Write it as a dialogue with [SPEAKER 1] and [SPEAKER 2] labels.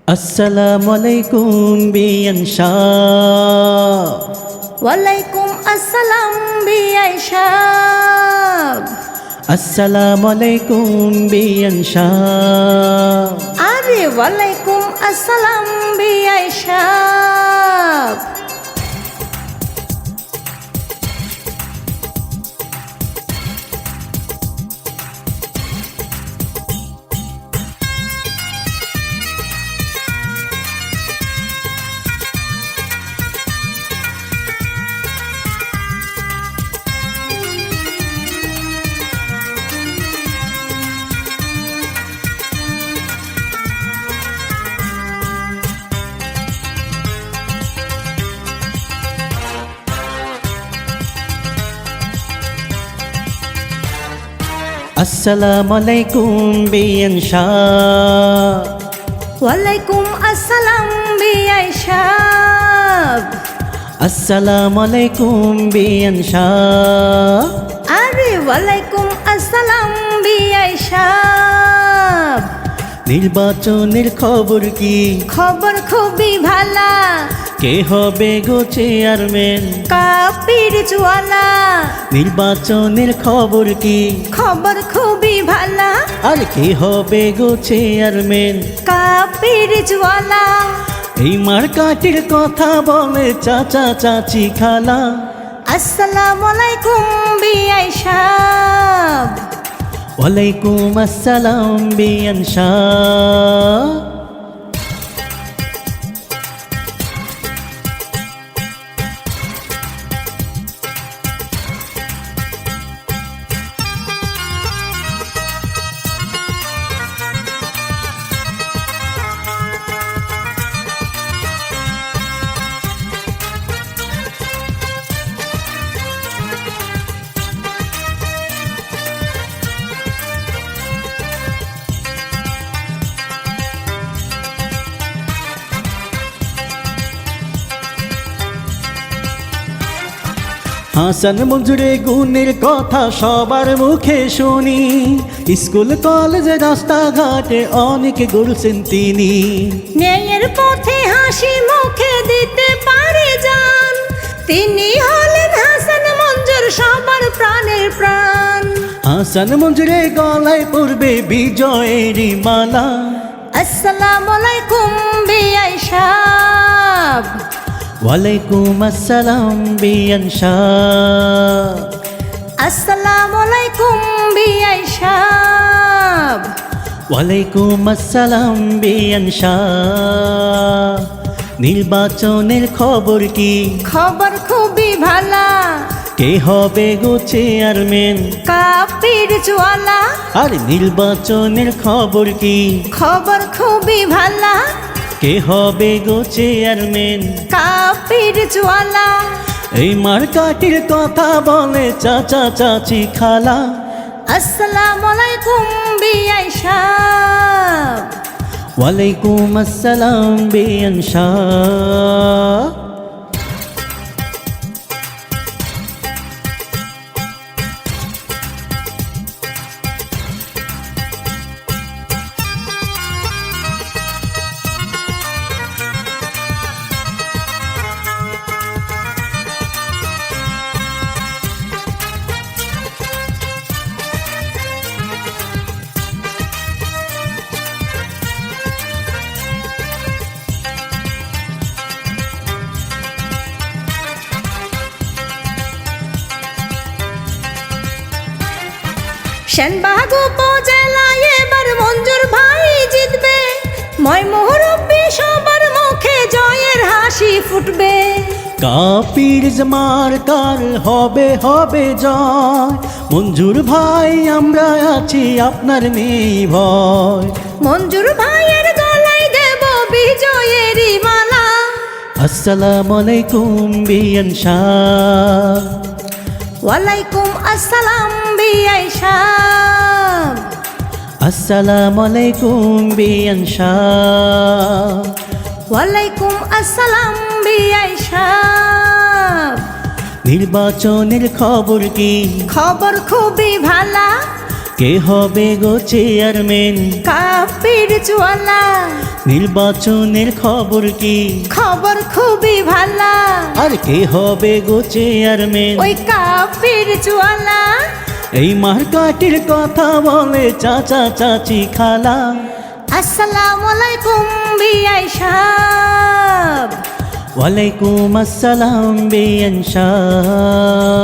[SPEAKER 1] আসসালামু আলাইকুম বিয়ান শাহ।
[SPEAKER 2] ওয়ালাইকুম আসসালাম বিআই সাহেব।
[SPEAKER 1] আসসালামু আলাইকুম বিয়ান শাহ।
[SPEAKER 2] আরে ওয়ালাইকুম আসসালাম বিআই সাহেব।
[SPEAKER 1] আসসালামু আলাইকুম বিয়ান শাহ।
[SPEAKER 2] ওয়ালাইকুম আসসালাম বিআই সাহেব।
[SPEAKER 1] আসসালামু আলাইকুম বিয়ান শাহ।
[SPEAKER 2] আরে ওয়ালাইকুম আসসালাম বিআই সাহেব।
[SPEAKER 1] নির্বাচনের খবর কি?
[SPEAKER 2] খবর খুবই ভালা।
[SPEAKER 1] কে হবে গো চেয়ারম্যান?
[SPEAKER 2] কাপির জওয়ালা।
[SPEAKER 1] নির্বাচনের খবর কি?
[SPEAKER 2] খবর খুবই ভালা।
[SPEAKER 1] আর কে হবে গো চেয়ারম্যান?
[SPEAKER 2] কাপির জওয়ালা।
[SPEAKER 1] এই মার্কাটির কথা বলে চাচা চাচি খালা।
[SPEAKER 2] আসসালামু আলাইকুম বিআই সাহেব।
[SPEAKER 1] ওয়ালাইকুম আসসালাম বিয়ান শাহ। হাসান মঞ্জুরে গুণের কথা সবার মুখে শুনি। স্কুল কলেজে রাস্তাঘাটে অনেক গড়ছেন তিনি।
[SPEAKER 2] ন্যায়ের পথে হাসি মুখে দিতে পারে জান। তিনি হলেন হাসান মঞ্জুর, সবার প্রাণের প্রাণ।
[SPEAKER 1] হাসান মঞ্জুরে গলায় পড়বে বিজয়েরই মালা।
[SPEAKER 2] আসসালামু আলাইকুম বিআই সাহেব।
[SPEAKER 1] ওয়ালাইকুম আসসালাম বিয়ান শাহ।
[SPEAKER 2] আসসালামু আলাইকুম বিআই সাহেব।
[SPEAKER 1] ওয়ালাইকুম আসসালাম বিয়ান শাহ। নির্বাচনের খবর কি?
[SPEAKER 2] খবর খুবই ভালা।
[SPEAKER 1] কে হবে গো চেয়ারম্যান?
[SPEAKER 2] কাপির জওয়ালা।
[SPEAKER 1] আর নির্বাচনের খবর কি?
[SPEAKER 2] খবর খুবই ভালা।
[SPEAKER 1] কে হবে গো চেয়ারম্যান?
[SPEAKER 2] কাপির জওয়ালা।
[SPEAKER 1] এই মার্কাটির কথা বলে চাচা চাচি খালা।
[SPEAKER 2] আসসালামু আলাইকুম বিআই সাহেব।
[SPEAKER 1] ওয়ালাইকুম আসসালাম বিয়ান শাহ।
[SPEAKER 2] সেনবাগ উপজেলায় এবার মঞ্জুর ভাই জিতবে। ময় মুরব্বি সবার মুখে জয়ের হাসি ফুটবে।
[SPEAKER 1] কাপির মার্কার হবে হবে জয়। মঞ্জুর ভাই আমরা আছি, আপনার নেই ভয়।
[SPEAKER 2] মঞ্জুর ভাইয়ের গলায় দেব বিজয়েরই মালা।
[SPEAKER 1] আসসালামু আলাইকুম বিয়ান শাহ।
[SPEAKER 2] ওয়ালাইকুম আসসালাম বিআই সাহেব।
[SPEAKER 1] আসসালামু আলাইকুম বিয়ান শাহ।
[SPEAKER 2] ওয়ালাইকুম আসসালাম বিআই সাহেব।
[SPEAKER 1] নির্বাচনের খবর কি?
[SPEAKER 2] খবর খুবই ভালা।
[SPEAKER 1] কে হবে গো চেয়ারম্যান?
[SPEAKER 2] কাপ কাপির চুয়ালা
[SPEAKER 1] নির্বাচনের খবর কি
[SPEAKER 2] খবর খুবই ভালা
[SPEAKER 1] আর কে হবে গো চেয়ারম্যান
[SPEAKER 2] ওই কাপির চুয়ালা
[SPEAKER 1] এই মার্কাটির কথা বলে চাচা চাচি খালা
[SPEAKER 2] আসসালামু আলাইকুম বিআই সাহেব
[SPEAKER 1] ওয়ালাইকুম আসসালাম বেআইন সাহেব